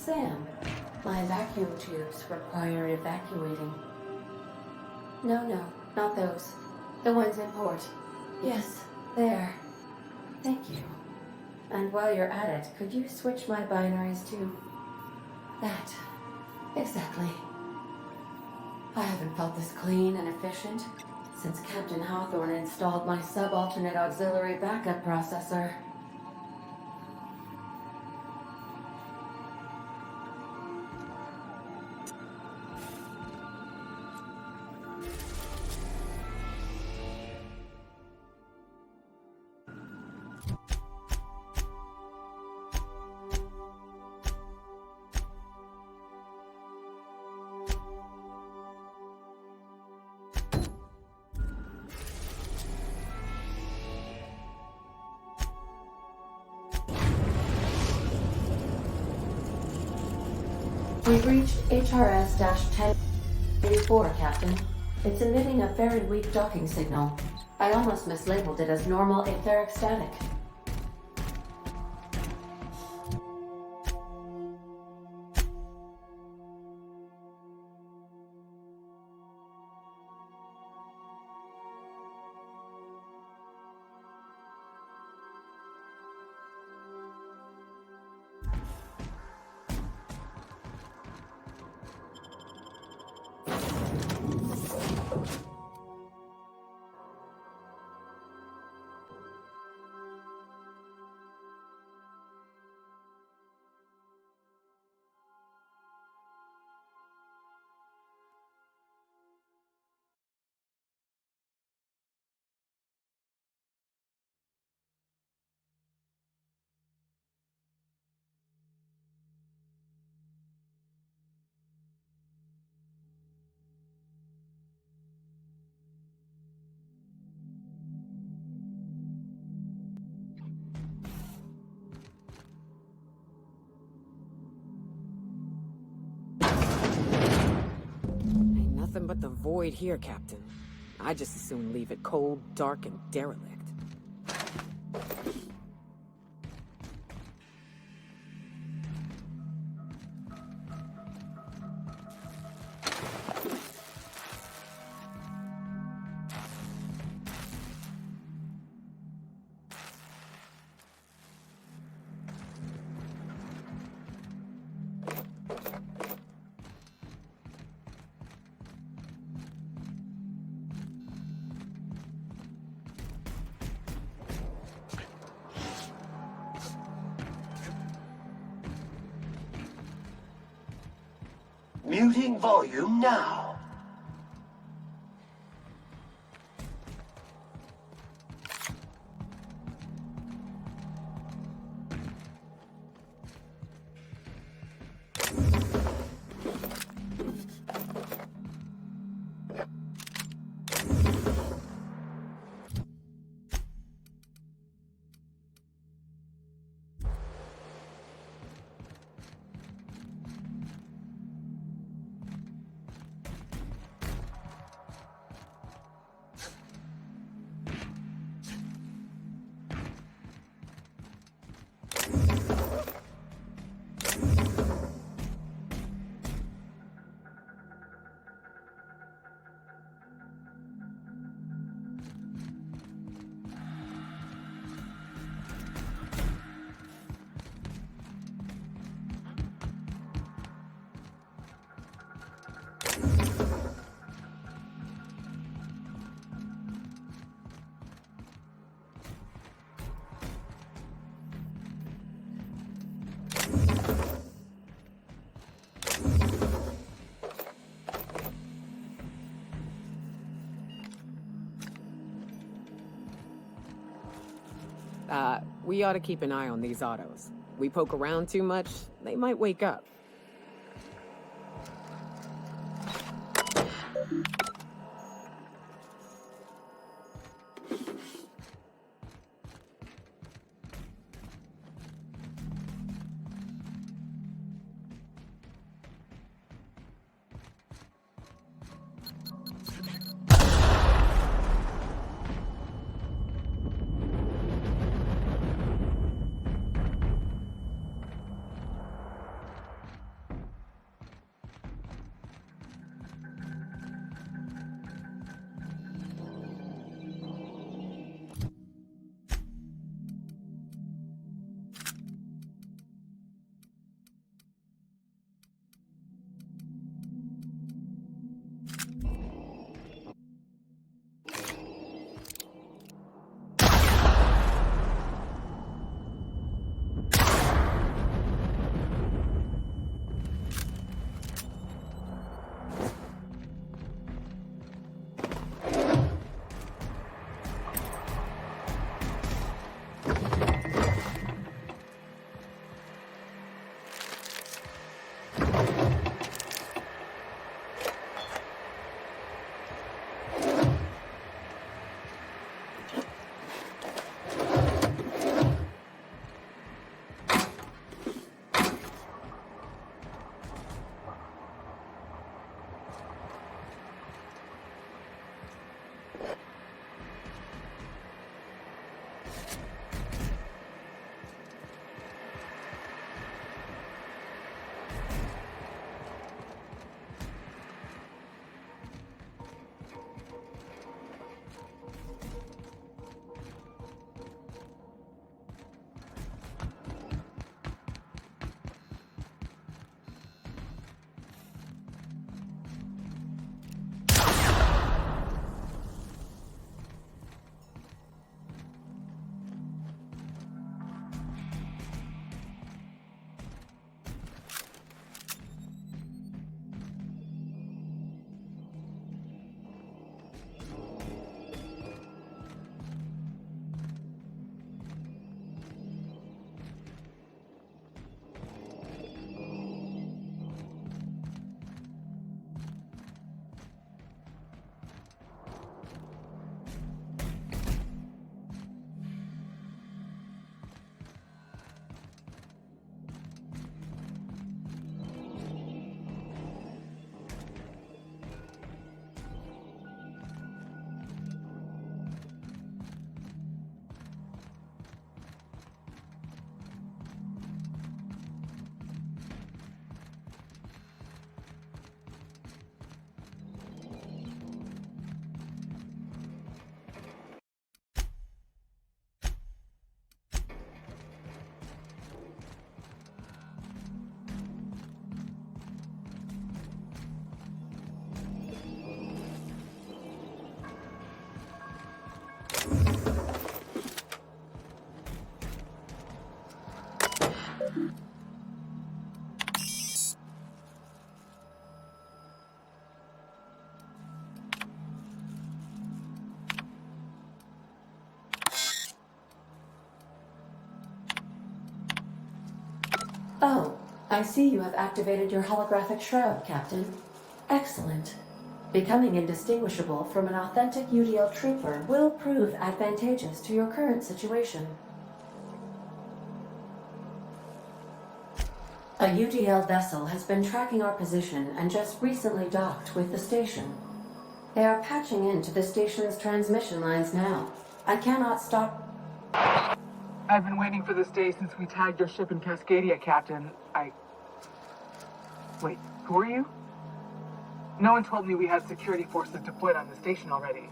Sam, my vacuum tubes require evacuating. No, not those. The ones in port. Yes, there. Thank you. And while you're at it, could you switch my binaries to... that. Exactly. I haven't felt this clean and efficient since Captain Hawthorne installed my subalternate auxiliary backup processor. We've reached HRS-1084, Captain. It's emitting a very weak docking signal. I almost mislabeled it as normal etheric static. Nothing but the void here, Captain. I just as soon leave it cold, dark, and derelict. Muting volume now. We ought to keep an eye on these autos. We poke around too much, they might wake up. Oh, I see you have activated your holographic shroud, Captain. Excellent. Becoming indistinguishable from an authentic UDL trooper will prove advantageous to your current situation. A UDL vessel has been tracking our position and just recently docked with the station. They are patching into the station's transmission lines now. I cannot stop. I've been waiting for this day since we tagged your ship in Cascadia, Captain. Wait, who are you? No one told me we had security forces deployed on the station already.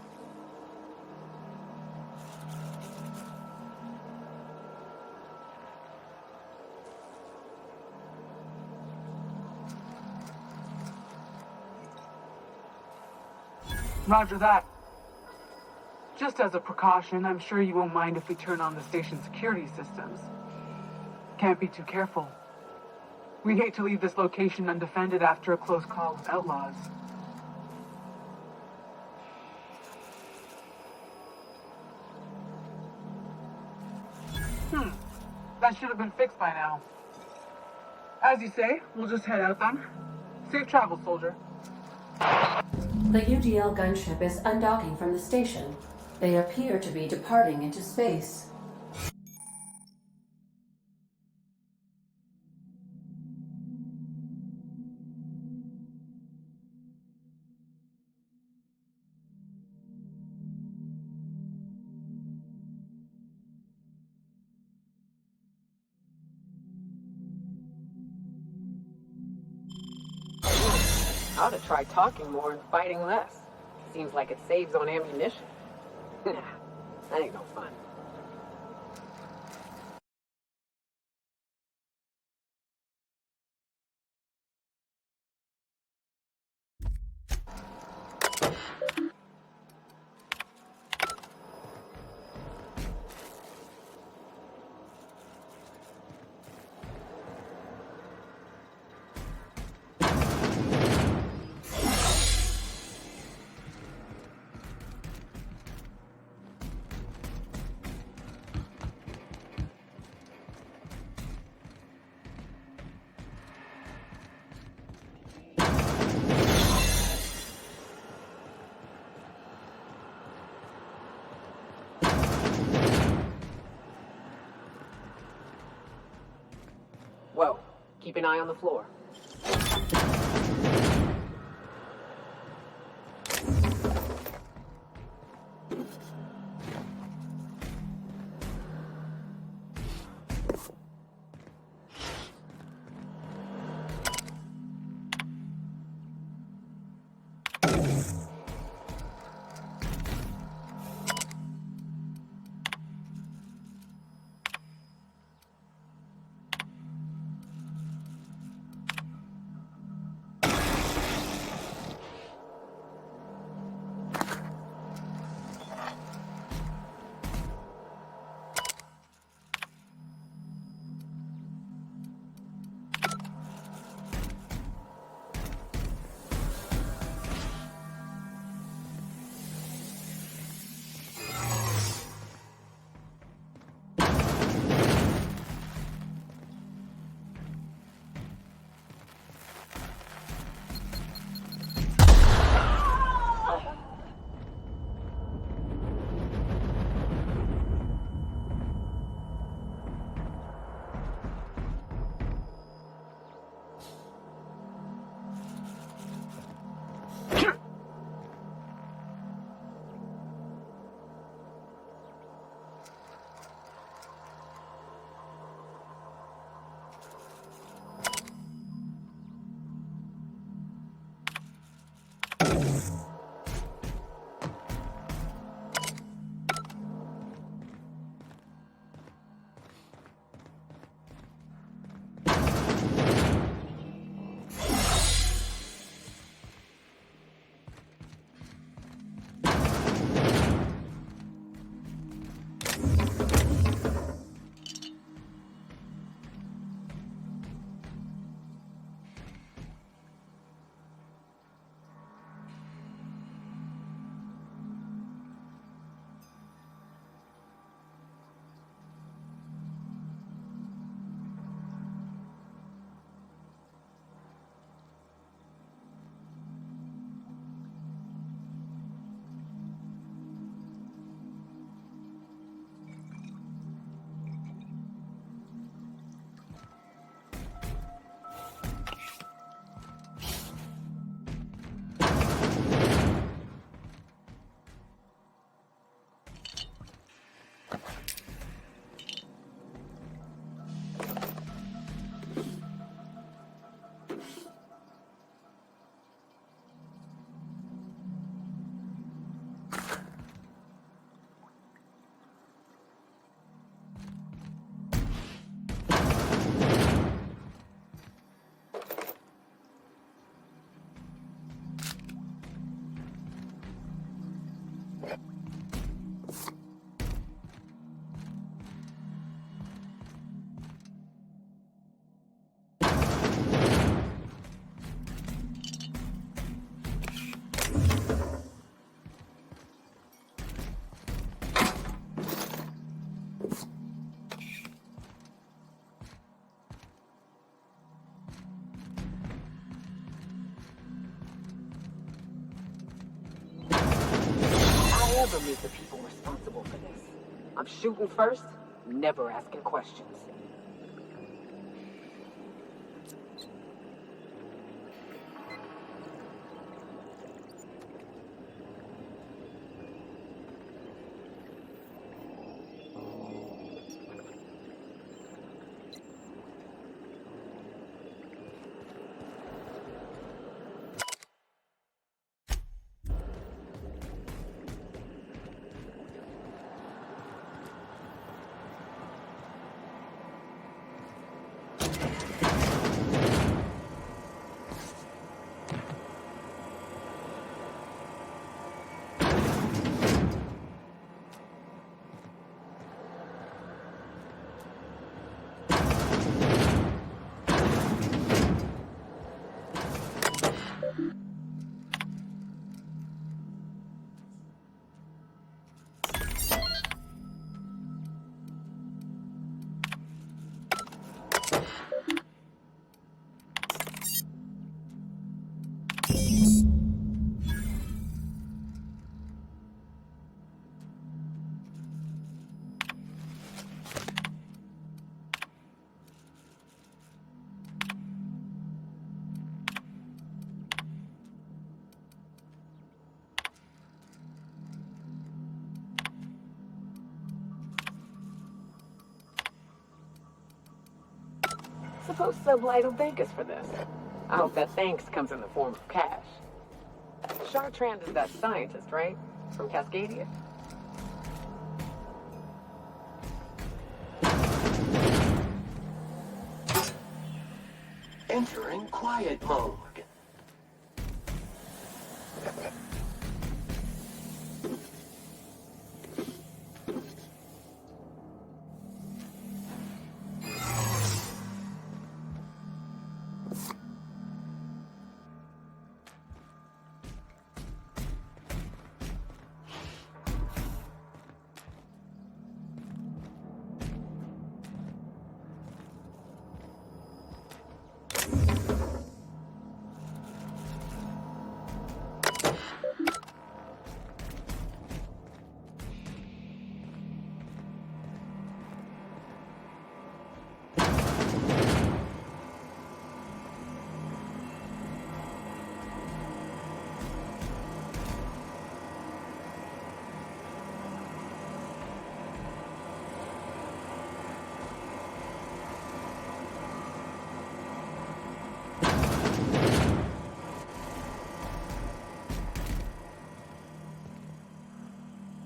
Roger that. Just as a precaution, I'm sure you won't mind if we turn on the station's security systems. Can't be too careful. We hate to leave this location undefended after a close call with outlaws. That should have been fixed by now. As you say, we'll just head out then. Safe travel, soldier. The UDL gunship is undocking from the station. They appear to be departing into space. I ought to try talking more and fighting less. Seems like it saves on ammunition. Nah, that ain't no fun. Whoa, keep an eye on the floor. never meet the people responsible for this. I'm shooting first, never asking questions. Suppose Sublight will thank us for this. I hope that thanks comes in the form of cash. Chartrand is that scientist, right? From Cascadia? Entering quiet mode.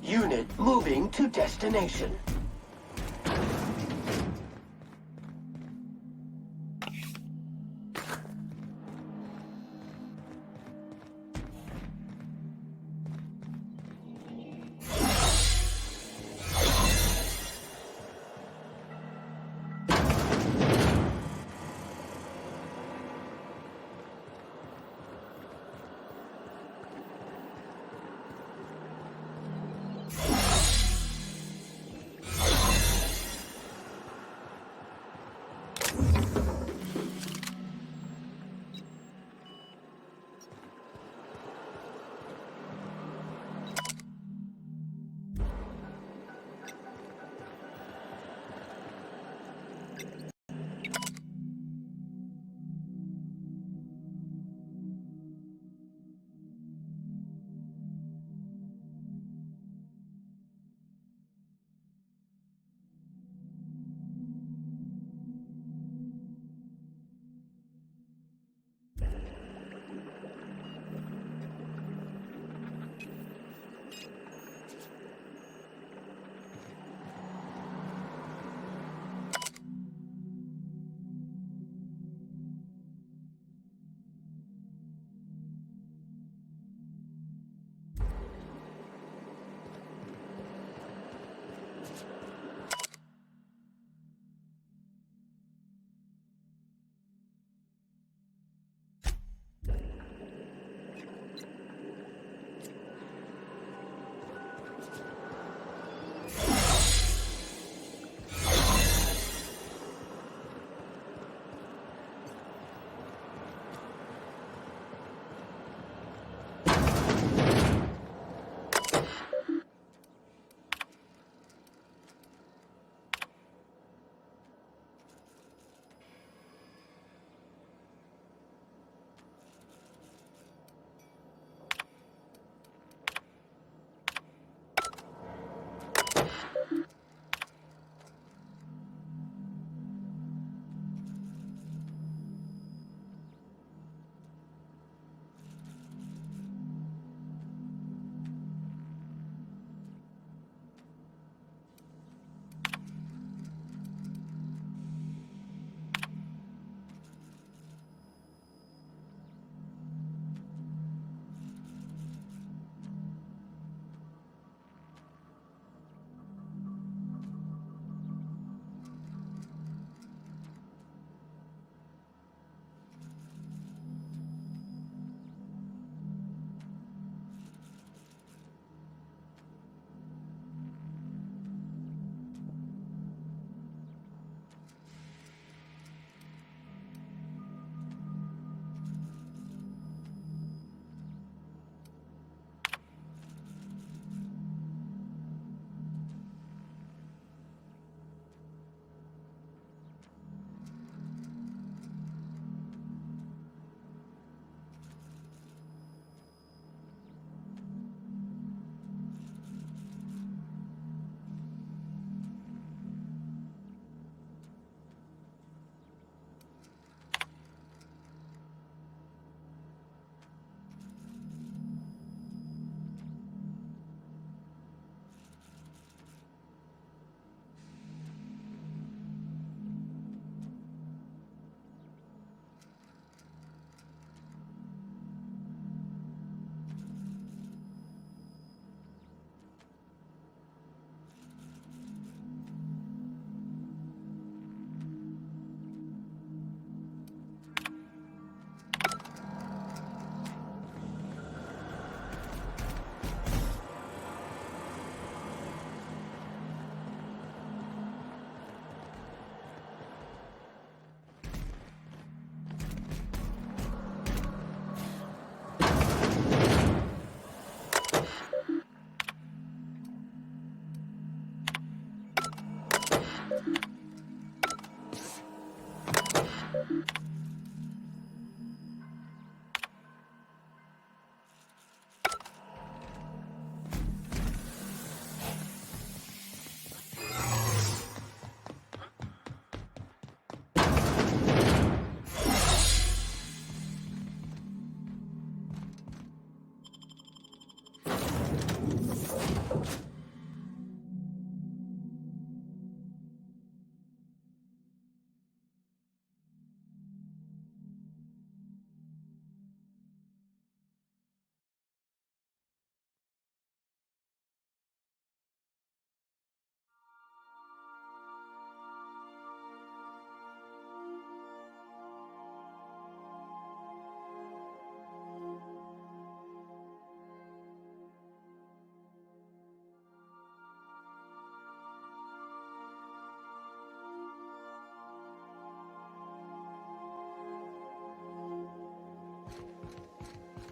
Unit moving to destination.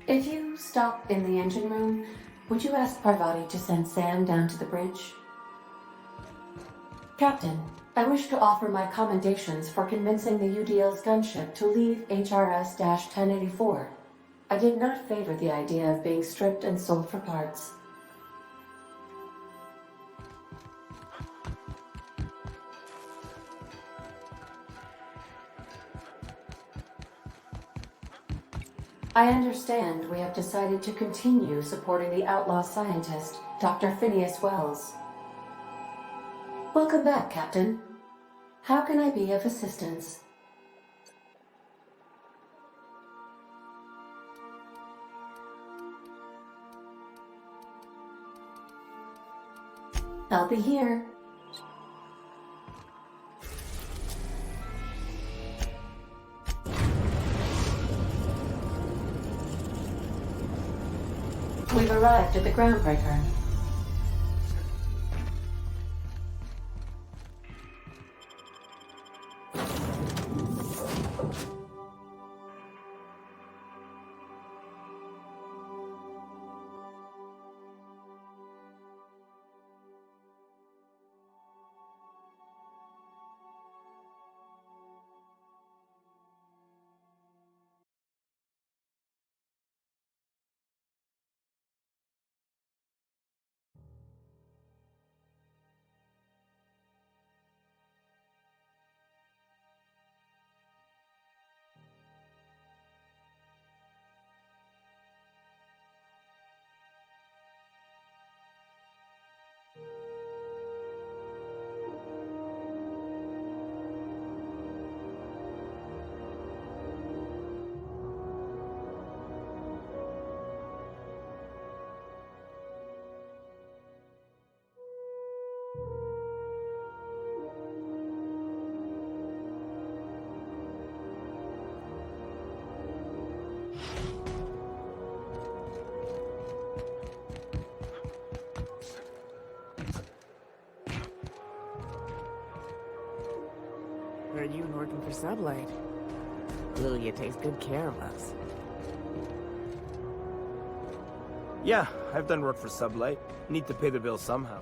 If you stop in the engine room, would you ask Parvati to send Sam down to the bridge? Captain, I wish to offer my commendations for convincing the UDL's gunship to leave HRS-1084. I did not favor the idea of being stripped and sold for parts. I understand we have decided to continue supporting the outlaw scientist, Dr. Phineas Wells. Welcome back, Captain. How can I be of assistance? I'll be here. We've arrived at the groundbreaker. Heard you were working for Sublight. Lilia takes good care of us. Yeah, I've done work for Sublight. Need to pay the bill somehow.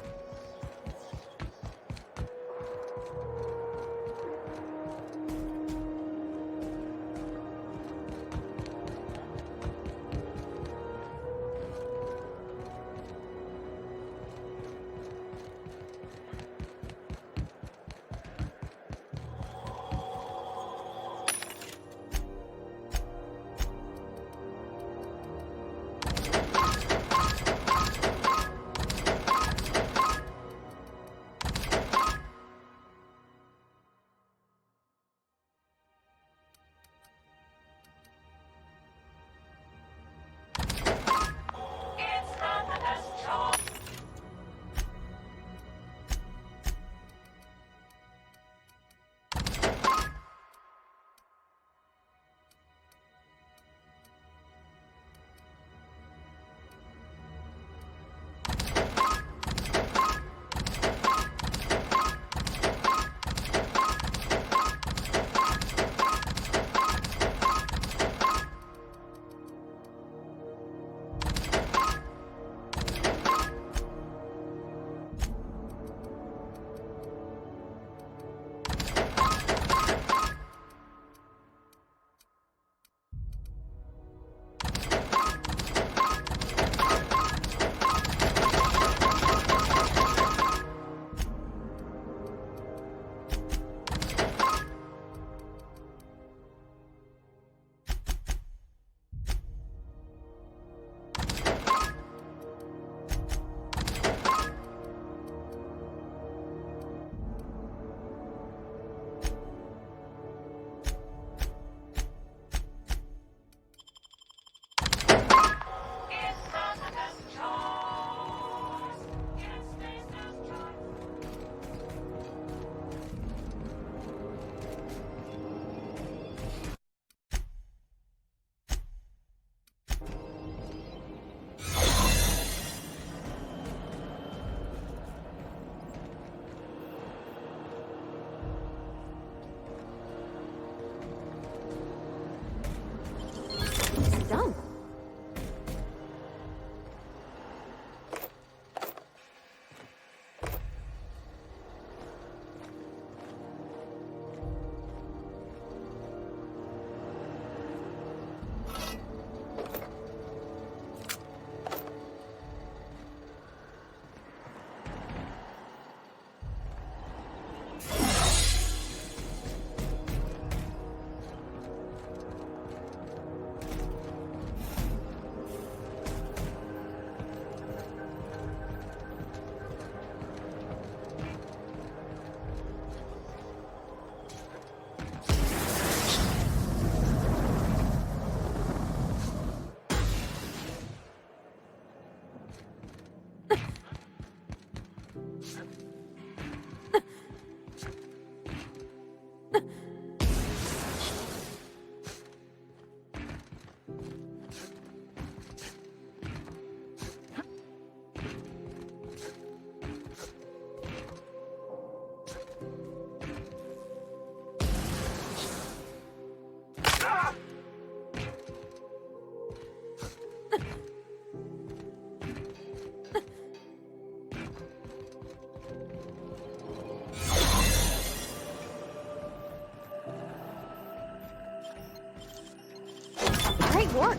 Great work!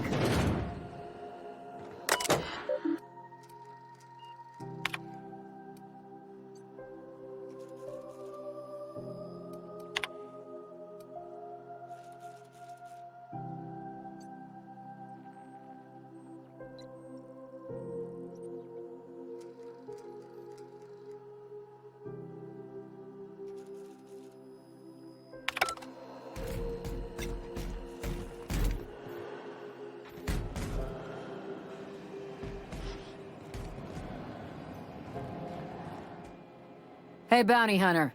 Hey, bounty hunter.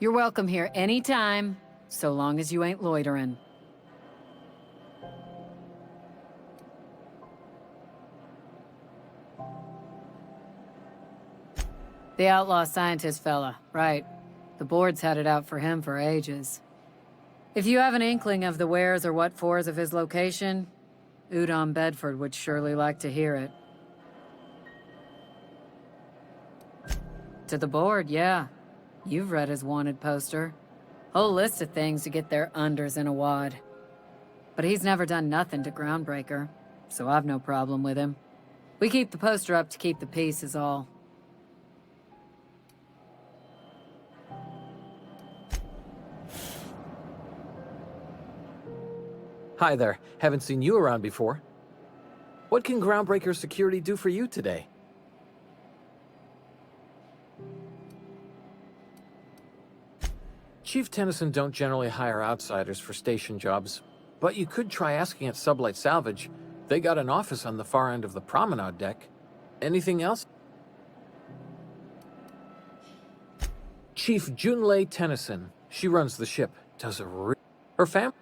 You're welcome here anytime, so long as you ain't loitering. The outlaw scientist fella, right. The board's had it out for him for ages. If you have an inkling of the wheres or what-fors of his location, Udon Bedford would surely like to hear it. To the board, yeah. You've read his wanted poster. Whole list of things to get their unders in a wad. But he's never done nothing to Groundbreaker, so I've no problem with him. We keep the poster up to keep the peace is all. Hi there. Haven't seen you around before. What can Groundbreaker Security do for you today? Chief Tennyson don't generally hire outsiders for station jobs, but you could try asking at Sublight Salvage. They got an office on the far end of the promenade deck. Anything else? Chief Junlei Tennyson. She runs the ship. Does her family?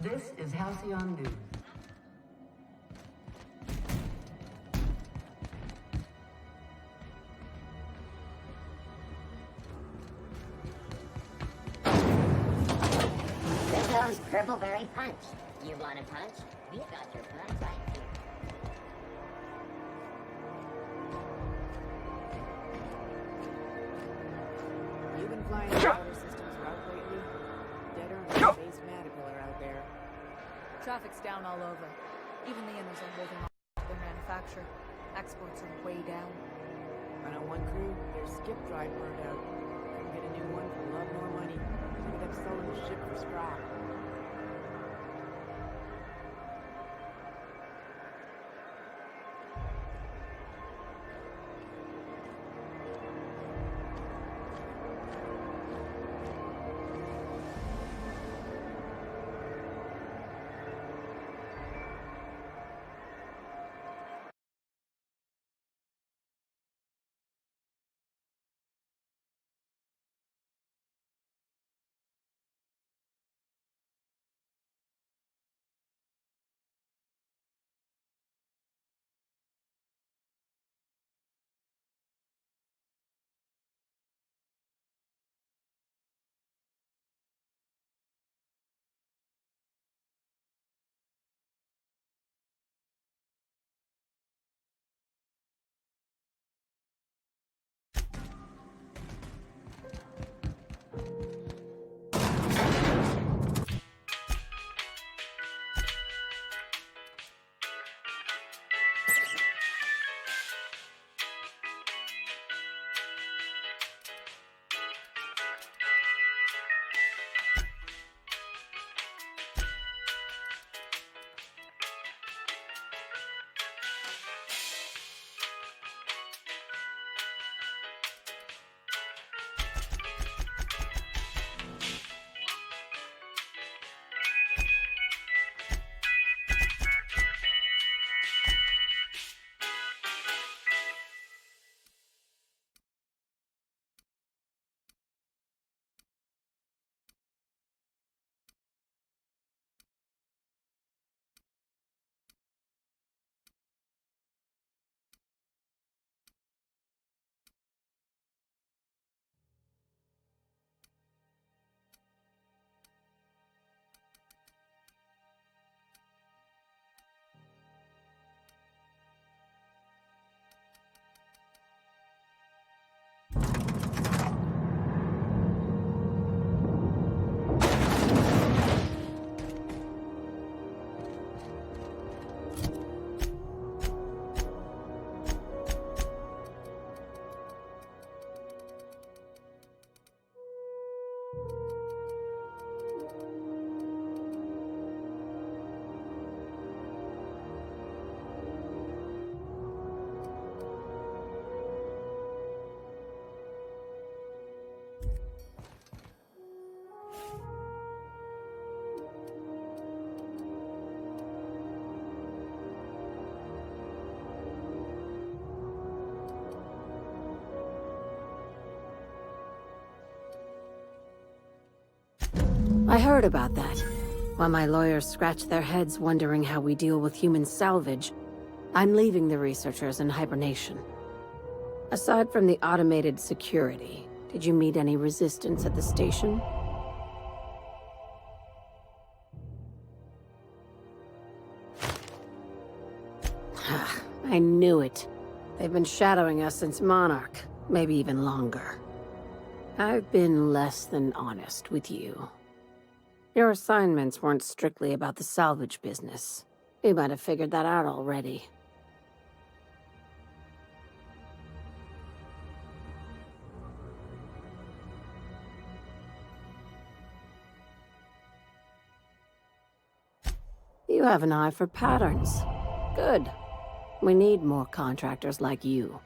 This is Halcyon News. Jones Purpleberry Punch. You want a punch? We got your punch right here. You been flying the solar system's route lately? Deader and Space Madical out there. Traffic's down all over. Even the inners are holding on to their manufacture. Exports are way down. I know one crew, their skip drive burned out. Couldn't get a new one for love nor money. Ended up selling the ship for scrap. I heard about that. While my lawyers scratch their heads wondering how we deal with human salvage, I'm leaving the researchers in hibernation. Aside from the automated security, did you meet any resistance at the station? I knew it. They've been shadowing us since Monarch, maybe even longer. I've been less than honest with you. Your assignments weren't strictly about the salvage business. You might have figured that out already. You have an eye for patterns. Good. We need more contractors like you.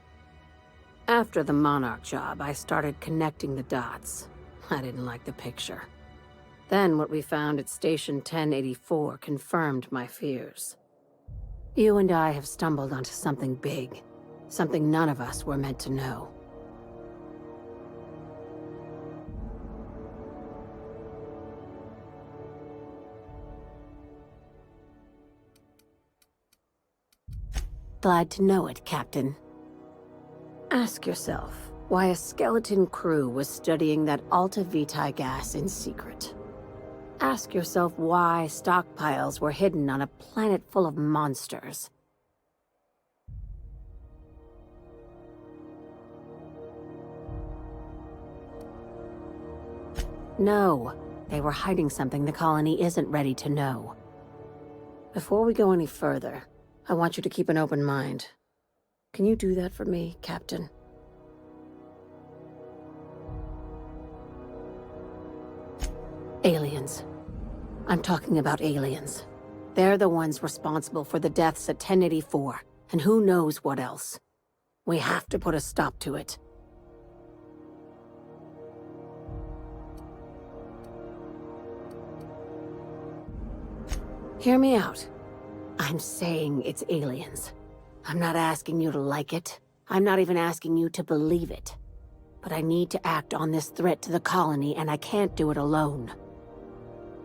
After the Monarch job, I started connecting the dots. I didn't like the picture. Then what we found at Station 1084 confirmed my fears. You and I have stumbled onto something big. Something none of us were meant to know. Glad to know it, Captain. Ask yourself why a skeleton crew was studying that Alta Vitae gas in secret. Ask yourself why stockpiles were hidden on a planet full of monsters. No, they were hiding something the colony isn't ready to know. Before we go any further, I want you to keep an open mind. Can you do that for me, Captain? Aliens. I'm talking about aliens. They're the ones responsible for the deaths at 1084, and who knows what else. We have to put a stop to it. Hear me out. I'm saying it's aliens. I'm not asking you to like it. I'm not even asking you to believe it. But I need to act on this threat to the colony, and I can't do it alone.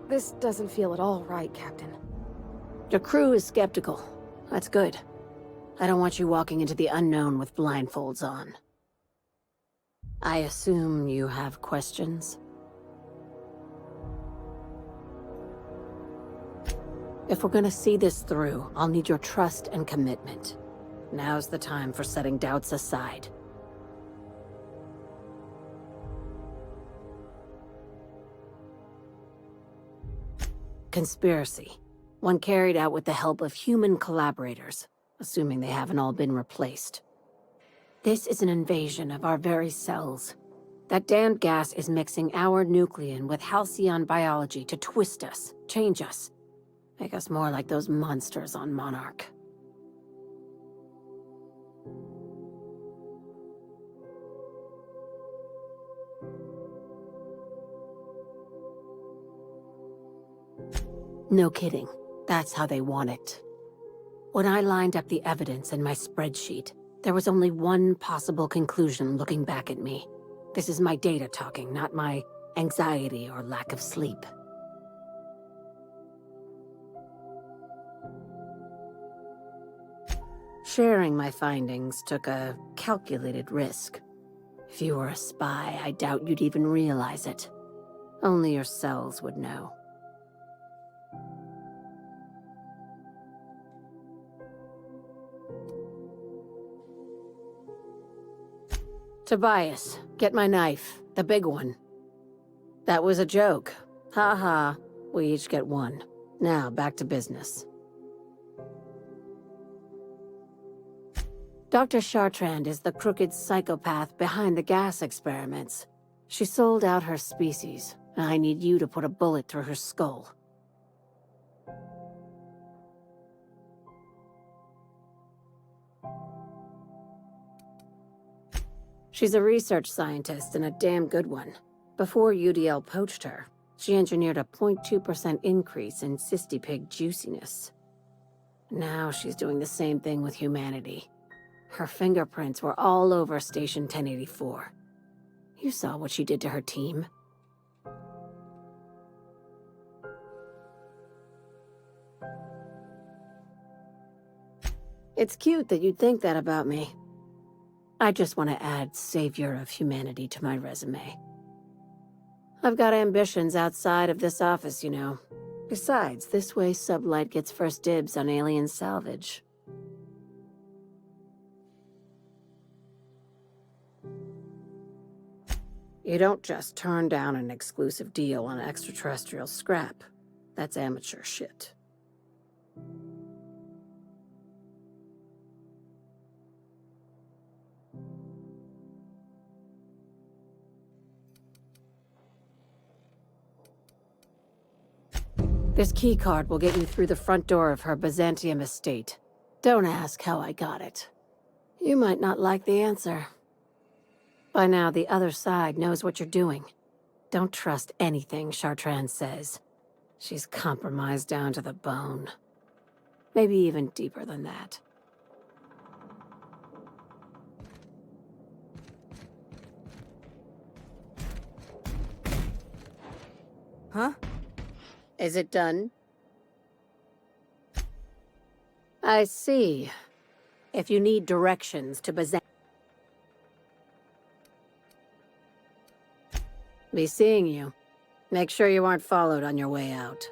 This doesn't feel at all right, Captain. Your crew is skeptical. That's good. I don't want you walking into the unknown with blindfolds on. I assume you have questions? If we're gonna see this through, I'll need your trust and commitment. Now's the time for setting doubts aside. Conspiracy. One carried out with the help of human collaborators, assuming they haven't all been replaced. This is an invasion of our very cells. That damned gas is mixing our nucleon with halcyon biology to twist us, change us. Make us more like those monsters on Monarch. No kidding. That's how they want it. When I lined up the evidence in my spreadsheet, there was only one possible conclusion looking back at me. This is my data talking, not my anxiety or lack of sleep. Sharing my findings took a calculated risk. If you were a spy, I doubt you'd even realize it. Only your cells would know. Tobias, get my knife. The big one. That was a joke. Ha ha. We each get one. Now, back to business. Dr. Chartrand is the crooked psychopath behind the gas experiments. She sold out her species, and I need you to put a bullet through her skull. She's a research scientist and a damn good one. Before UDL poached her, she engineered a 0.2% increase in cystipig juiciness. Now she's doing the same thing with humanity. Her fingerprints were all over Station 1084. You saw what she did to her team. It's cute that you'd think that about me. I just want to add savior of humanity to my resume. I've got ambitions outside of this office, you know. Besides, this way Sublight gets first dibs on alien salvage. You don't just turn down an exclusive deal on extraterrestrial scrap. That's amateur shit. This keycard will get you through the front door of her Byzantium estate. Don't ask how I got it. You might not like the answer. By now, the other side knows what you're doing. Don't trust anything Chartrand says. She's compromised down to the bone. Maybe even deeper than that. Huh? Is it done? I see. If you need directions to Byzantium... Be seeing you. Make sure you aren't followed on your way out.